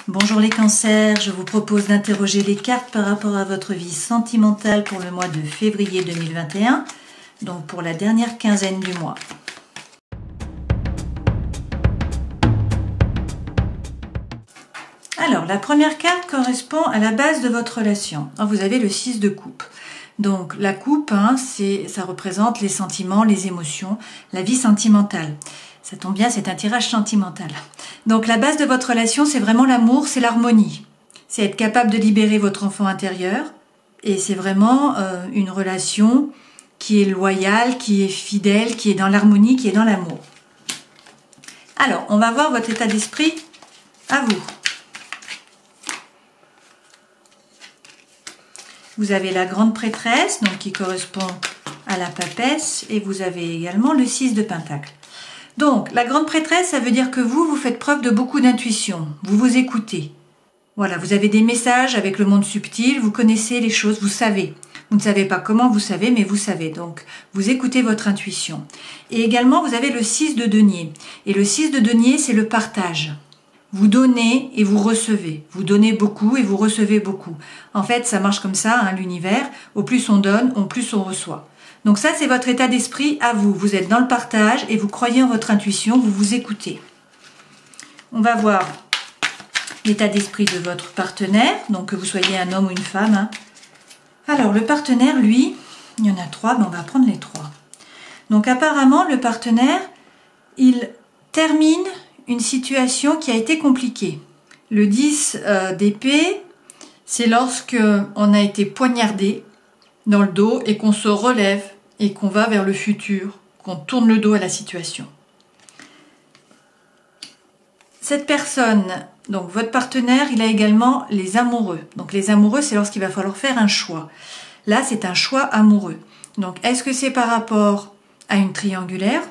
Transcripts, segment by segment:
Bonjour les cancers, je vous propose d'interroger les cartes par rapport à votre vie sentimentale pour le mois de février 2021, donc pour la dernière quinzaine du mois. Alors, la première carte correspond à la base de votre relation. Alors, vous avez le 6 de coupe. Donc, la coupe, ça représente les sentiments, les émotions, la vie sentimentale. Ça tombe bien, c'est un tirage sentimental. Donc, la base de votre relation, c'est vraiment l'amour, c'est l'harmonie. C'est être capable de libérer votre enfant intérieur. Et c'est vraiment une relation qui est loyale, qui est fidèle, qui est dans l'harmonie, qui est dans l'amour. Alors, on va voir votre état d'esprit à vous. Vous avez la grande prêtresse, donc qui correspond à la papesse, et vous avez également le 6 de pentacle. Donc, la grande prêtresse, ça veut dire que vous faites preuve de beaucoup d'intuition, vous vous écoutez. Voilà, vous avez des messages avec le monde subtil, vous connaissez les choses, vous savez. Vous ne savez pas comment vous savez, mais vous savez. Donc, vous écoutez votre intuition. Et également, vous avez le 6 de denier. Et le 6 de denier, c'est le partage. Vous donnez et vous recevez. Vous donnez beaucoup et vous recevez beaucoup. En fait, ça marche comme ça, l'univers. Au plus on donne, au plus on reçoit. Donc ça, c'est votre état d'esprit à vous. Vous êtes dans le partage et vous croyez en votre intuition, vous vous écoutez. On va voir l'état d'esprit de votre partenaire, donc que vous soyez un homme ou une femme. Alors, le partenaire, lui, il y en a 3, mais on va prendre les 3. Donc apparemment, le partenaire, il termine une situation qui a été compliquée. Le 10 d'épée, c'est lorsque on a été poignardé dans le dos et qu'on se relève et qu'on va vers le futur, qu'on tourne le dos à la situation. Cette personne, donc votre partenaire, il a également les amoureux. Donc les amoureux, c'est lorsqu'il va falloir faire un choix. Là, c'est un choix amoureux. Donc est-ce que c'est par rapport à une triangulaire ?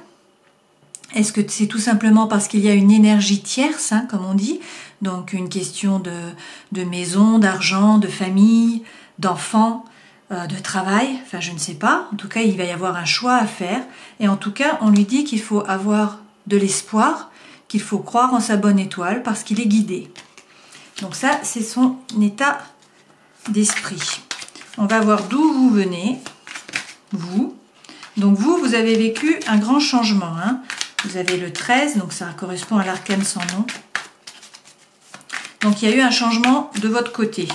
Est-ce que c'est tout simplement parce qu'il y a une énergie tierce, comme on dit, donc une question de maison, d'argent, de famille, d'enfants, de travail, enfin je ne sais pas. En tout cas, il va y avoir un choix à faire. Et en tout cas, on lui dit qu'il faut avoir de l'espoir, qu'il faut croire en sa bonne étoile parce qu'il est guidé. Donc ça, c'est son état d'esprit. On va voir d'où vous venez, vous. Donc vous avez vécu un grand changement, Vous avez le 13, donc ça correspond à l'arcane sans nom. Donc il y a eu un changement de votre côté.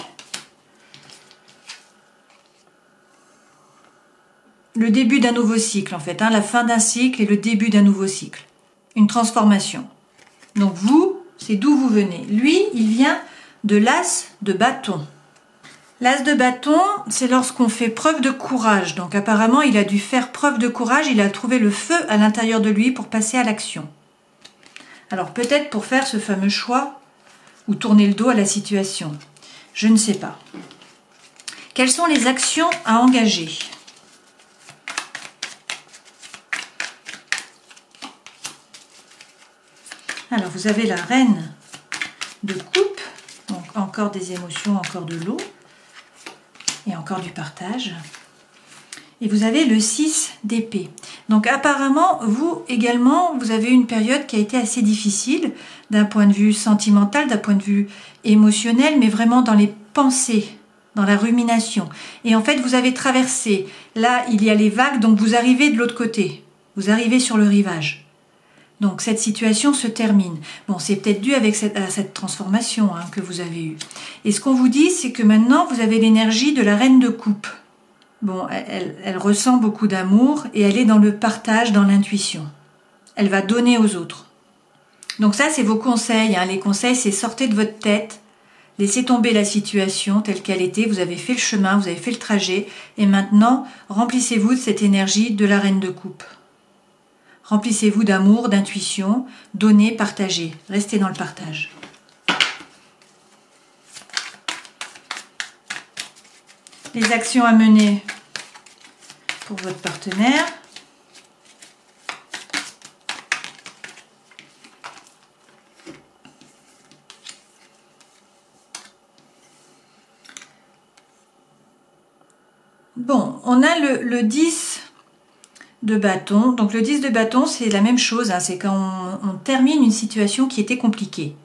Le début d'un nouveau cycle en fait, la fin d'un cycle et le début d'un nouveau cycle. Une transformation. Donc vous, c'est d'où vous venez. Lui, il vient de l'as de bâton. L'as de bâton, c'est lorsqu'on fait preuve de courage. Donc apparemment, il a dû faire preuve de courage, il a trouvé le feu à l'intérieur de lui pour passer à l'action. Alors peut-être pour faire ce fameux choix ou tourner le dos à la situation. Je ne sais pas. Quelles sont les actions à engager ? Alors vous avez la reine de coupe, donc encore des émotions, encore de l'eau. Et encore du partage. Et vous avez le 6 d'épée. Donc apparemment, vous également, vous avez une période qui a été assez difficile d'un point de vue sentimental, d'un point de vue émotionnel, mais vraiment dans les pensées, dans la rumination. Et en fait, vous avez traversé. Là, il y a les vagues, donc vous arrivez de l'autre côté. Vous arrivez sur le rivage. Donc cette situation se termine. Bon, c'est peut-être dû à cette transformation que vous avez eue. Et ce qu'on vous dit, c'est que maintenant, vous avez l'énergie de la reine de coupe. Bon, elle ressent beaucoup d'amour et elle est dans le partage, dans l'intuition. Elle va donner aux autres. Donc ça, c'est vos conseils. Les conseils, c'est sortez de votre tête, laissez tomber la situation telle qu'elle était. Vous avez fait le chemin, vous avez fait le trajet. Et maintenant, remplissez-vous de cette énergie de la reine de coupe. Remplissez-vous d'amour, d'intuition, donnez, partagez. Restez dans le partage. Les actions à mener pour votre partenaire. Bon, on a le 10 de bâton. Donc le 10 de bâton, c'est la même chose. C'est quand on termine une situation qui était compliquée.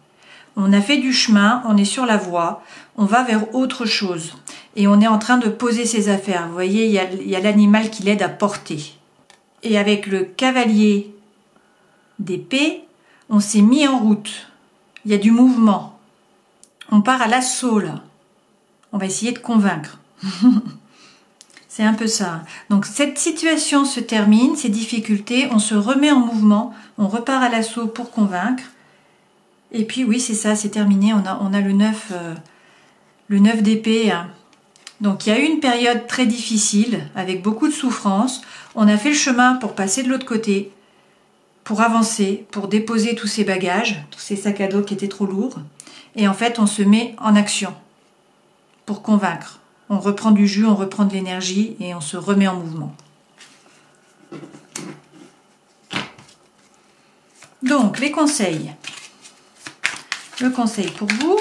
On a fait du chemin, on est sur la voie, on va vers autre chose. Et on est en train de poser ses affaires. Vous voyez, il y a l'animal qui l'aide à porter. Et avec le cavalier d'épée, on s'est mis en route. Il y a du mouvement. On part à l'assaut là. On va essayer de convaincre. C'est un peu ça. Donc cette situation se termine, ces difficultés, on se remet en mouvement, on repart à l'assaut pour convaincre. Et puis oui, c'est ça, c'est terminé. On a le 9 d'épée. Hein. Donc il y a eu une période très difficile, avec beaucoup de souffrance. On a fait le chemin pour passer de l'autre côté, pour avancer, pour déposer tous ces bagages, tous ces sacs à dos qui étaient trop lourds. Et en fait, on se met en action pour convaincre. On reprend du jus, on reprend de l'énergie et on se remet en mouvement. Donc, les conseils. Le conseil pour vous.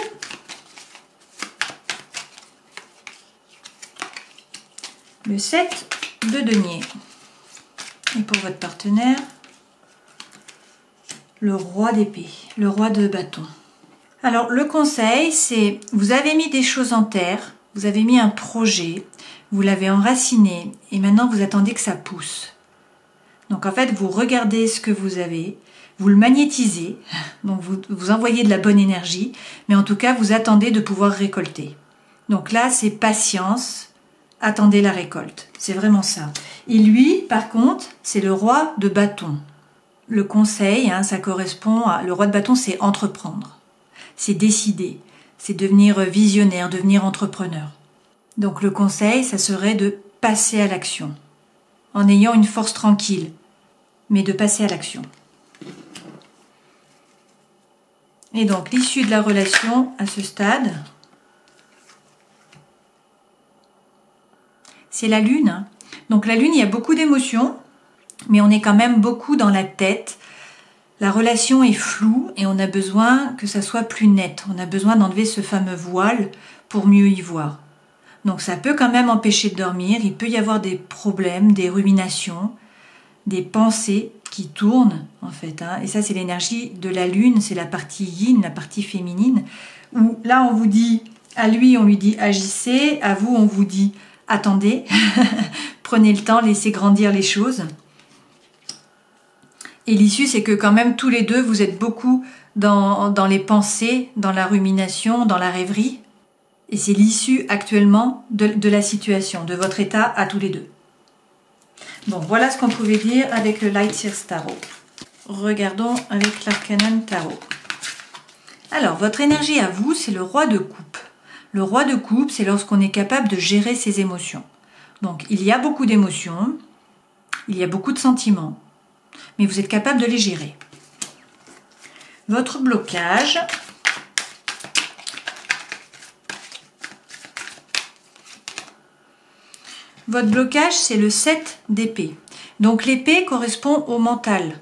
Le 7 de denier. Et pour votre partenaire, le roi d'épée, le roi de bâton. Alors, le conseil, c'est, vous avez mis des choses en terre, vous avez mis un projet, vous l'avez enraciné, et maintenant vous attendez que ça pousse. Donc en fait, vous regardez ce que vous avez, vous le magnétisez, donc vous envoyez de la bonne énergie, mais en tout cas, vous attendez de pouvoir récolter. Donc là, c'est patience, attendez la récolte. C'est vraiment ça. Et lui, par contre, c'est le roi de bâton. Le conseil, hein, ça correspond à... Le roi de bâton, c'est entreprendre. C'est décider. C'est devenir visionnaire, devenir entrepreneur. Donc le conseil, ça serait de passer à l'action. En ayant une force tranquille, mais de passer à l'action. Et donc l'issue de la relation à ce stade, c'est la lune. Hein. Donc la lune, il y a beaucoup d'émotions, mais on est quand même beaucoup dans la tête. La relation est floue et on a besoin que ça soit plus net. On a besoin d'enlever ce fameux voile pour mieux y voir. Donc ça peut quand même empêcher de dormir. Il peut y avoir des problèmes, des ruminations, des pensées qui tournent en fait. Hein. Et ça, c'est l'énergie de la lune, c'est la partie yin, la partie féminine. Où là, on vous dit, à lui, on lui dit agissez, à vous, on vous dit attendez, prenez le temps, laissez grandir les choses. Et l'issue, c'est que quand même, tous les deux, vous êtes beaucoup dans les pensées, dans la rumination, dans la rêverie. Et c'est l'issue actuellement de la situation, de votre état à tous les deux. Bon, voilà ce qu'on pouvait dire avec le Light Years Tarot. Regardons avec l'Arcanon Tarot. Alors, votre énergie à vous, c'est le roi de coupe. Le roi de coupe, c'est lorsqu'on est capable de gérer ses émotions. Donc, il y a beaucoup d'émotions, il y a beaucoup de sentiments. Mais vous êtes capable de les gérer. Votre blocage, c'est le 7 d'épée. Donc l'épée correspond au mental,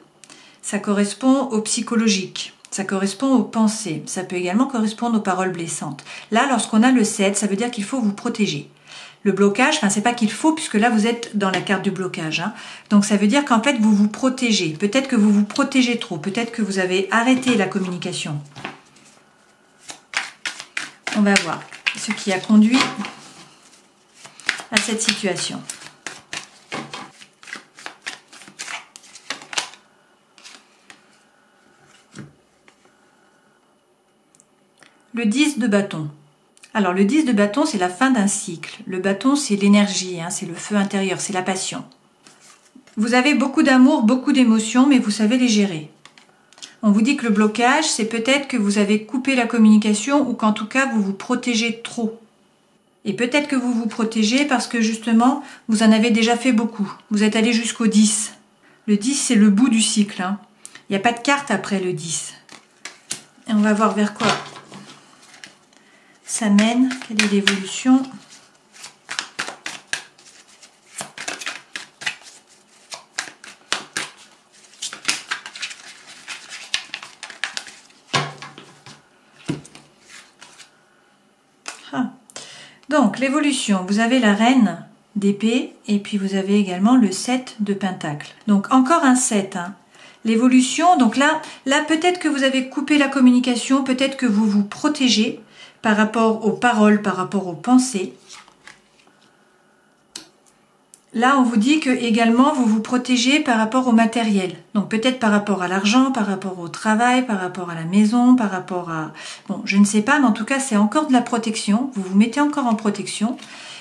ça correspond au psychologique, ça correspond aux pensées, ça peut également correspondre aux paroles blessantes. Là, lorsqu'on a le 7, ça veut dire qu'il faut vous protéger. Le blocage, enfin c'est pas qu'il faut puisque là vous êtes dans la carte du blocage. Hein. Donc ça veut dire qu'en fait vous vous protégez. Peut-être que vous vous protégez trop. Peut-être que vous avez arrêté la communication. On va voir ce qui a conduit à cette situation. Le 10 de bâton. Alors le 10 de bâton, c'est la fin d'un cycle. Le bâton, c'est l'énergie, hein, c'est le feu intérieur, c'est la passion. Vous avez beaucoup d'amour, beaucoup d'émotions, mais vous savez les gérer. On vous dit que le blocage, c'est peut-être que vous avez coupé la communication ou qu'en tout cas, vous vous protégez trop. Et peut-être que vous vous protégez parce que justement, vous en avez déjà fait beaucoup. Vous êtes allé jusqu'au 10. Le 10, c'est le bout du cycle. Hein. Il n'y a pas de carte après le 10. Et on va voir vers quoi ça mène, quelle est l'évolution. Donc l'évolution, vous avez la reine d'épée et puis vous avez également le 7 de pentacle. Donc encore un 7. Hein. L'évolution, donc là peut-être que vous avez coupé la communication, peut-être que vous vous protégez par rapport aux paroles, par rapport aux pensées. Là, on vous dit que également vous vous protégez par rapport au matériel. Donc peut-être par rapport à l'argent, par rapport au travail, par rapport à la maison, par rapport à... Bon, je ne sais pas, mais en tout cas, c'est encore de la protection. Vous vous mettez encore en protection.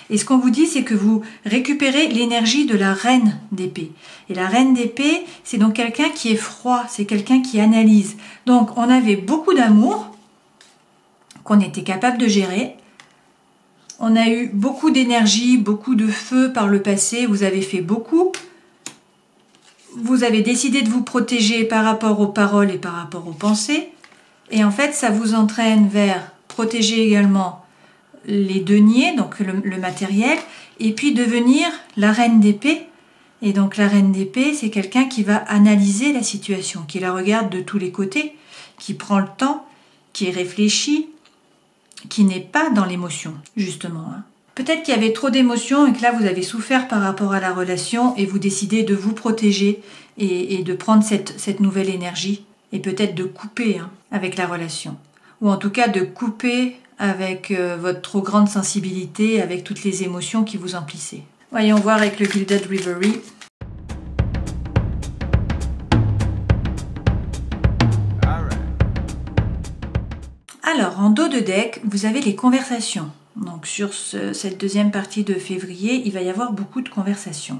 Et ce qu'on vous dit, c'est que vous récupérez l'énergie de la reine d'épée. Et la reine d'épée, c'est donc quelqu'un qui est froid, c'est quelqu'un qui analyse. Donc on avait beaucoup d'amour qu'on était capable de gérer. On a eu beaucoup d'énergie, beaucoup de feu par le passé, vous avez fait beaucoup. Vous avez décidé de vous protéger par rapport aux paroles et par rapport aux pensées. Et en fait, ça vous entraîne vers protéger également les deniers, donc le matériel, et puis devenir la reine d'épée. Et donc la reine d'épée, c'est quelqu'un qui va analyser la situation, qui la regarde de tous les côtés, qui prend le temps, qui réfléchit, qui n'est pas dans l'émotion, justement. Peut-être qu'il y avait trop d'émotions et que là vous avez souffert par rapport à la relation et vous décidez de vous protéger et de prendre cette nouvelle énergie et peut-être de couper avec la relation. Ou en tout cas de couper avec votre trop grande sensibilité, avec toutes les émotions qui vous emplissaient. Voyons voir avec le Gilded Reverie. Alors, en dos de deck, vous avez les conversations. Donc, sur cette deuxième partie de février, il va y avoir beaucoup de conversations.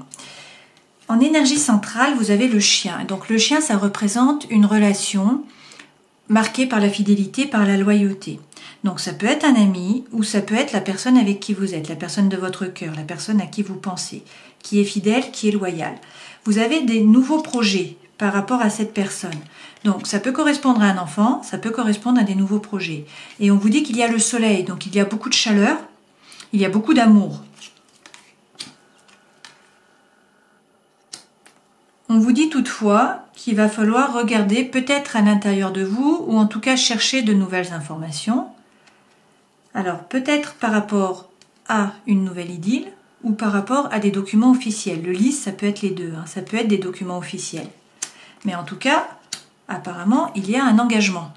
En énergie centrale, vous avez le chien. Donc, le chien, ça représente une relation marquée par la fidélité, par la loyauté. Donc, ça peut être un ami ou ça peut être la personne avec qui vous êtes, la personne de votre cœur, la personne à qui vous pensez, qui est fidèle, qui est loyale. Vous avez des nouveaux projets par rapport à cette personne. Donc ça peut correspondre à un enfant, ça peut correspondre à des nouveaux projets. Et on vous dit qu'il y a le soleil, donc il y a beaucoup de chaleur, il y a beaucoup d'amour. On vous dit toutefois qu'il va falloir regarder peut-être à l'intérieur de vous, ou en tout cas chercher de nouvelles informations. Alors peut-être par rapport à une nouvelle idylle, ou par rapport à des documents officiels. Le lys, ça peut être les deux, ça peut être des documents officiels. Mais en tout cas, apparemment, il y a un engagement.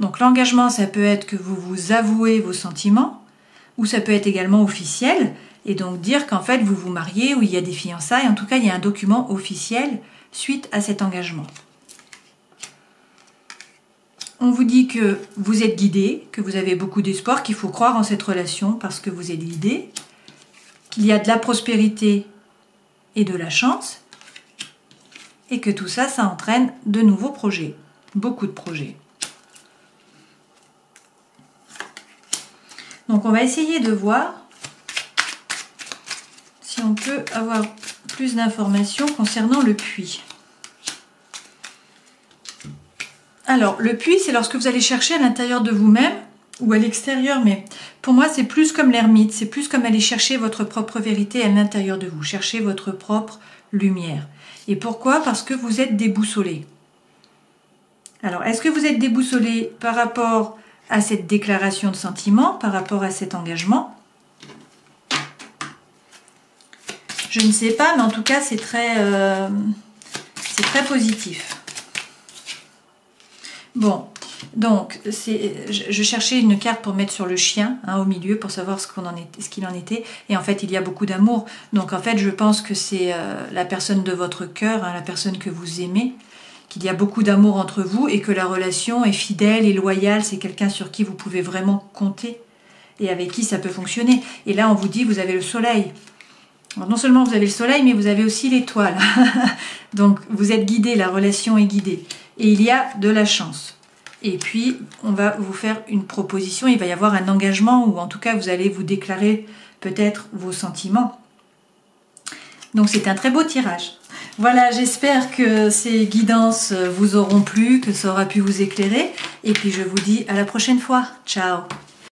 Donc l'engagement, ça peut être que vous vous avouez vos sentiments, ou ça peut être également officiel, et donc dire qu'en fait vous vous mariez, ou il y a des fiançailles, en tout cas il y a un document officiel suite à cet engagement. On vous dit que vous êtes guidé, que vous avez beaucoup d'espoir, qu'il faut croire en cette relation parce que vous êtes guidé, qu'il y a de la prospérité et de la chance, et que tout ça, ça entraîne de nouveaux projets, beaucoup de projets. Donc on va essayer de voir si on peut avoir plus d'informations concernant le puits. Alors le puits, c'est lorsque vous allez chercher à l'intérieur de vous-même ou à l'extérieur, mais pour moi c'est plus comme l'ermite, c'est plus comme aller chercher votre propre vérité à l'intérieur de vous, chercher votre propre lumière. Et pourquoi? Parce que vous êtes déboussolé. Alors, est-ce que vous êtes déboussolé par rapport à cette déclaration de sentiment, par rapport à cet engagement? Je ne sais pas, mais en tout cas, c'est très positif. Bon, donc, je cherchais une carte pour mettre sur le chien, au milieu, pour savoir ce qu'il en était. Et en fait, il y a beaucoup d'amour. Donc, en fait, je pense que c'est la personne de votre cœur, la personne que vous aimez, qu'il y a beaucoup d'amour entre vous et que la relation est fidèle et loyale. C'est quelqu'un sur qui vous pouvez vraiment compter et avec qui ça peut fonctionner. Et là, on vous dit, vous avez le soleil. Alors, non seulement vous avez le soleil, mais vous avez aussi l'étoile. Donc, vous êtes guidé, la relation est guidée. Et il y a de la chance. Et puis, on va vous faire une proposition, il va y avoir un engagement, ou en tout cas, vous allez vous déclarer peut-être vos sentiments. Donc, c'est un très beau tirage. Voilà, j'espère que ces guidances vous auront plu, que ça aura pu vous éclairer. Et puis, je vous dis à la prochaine fois. Ciao!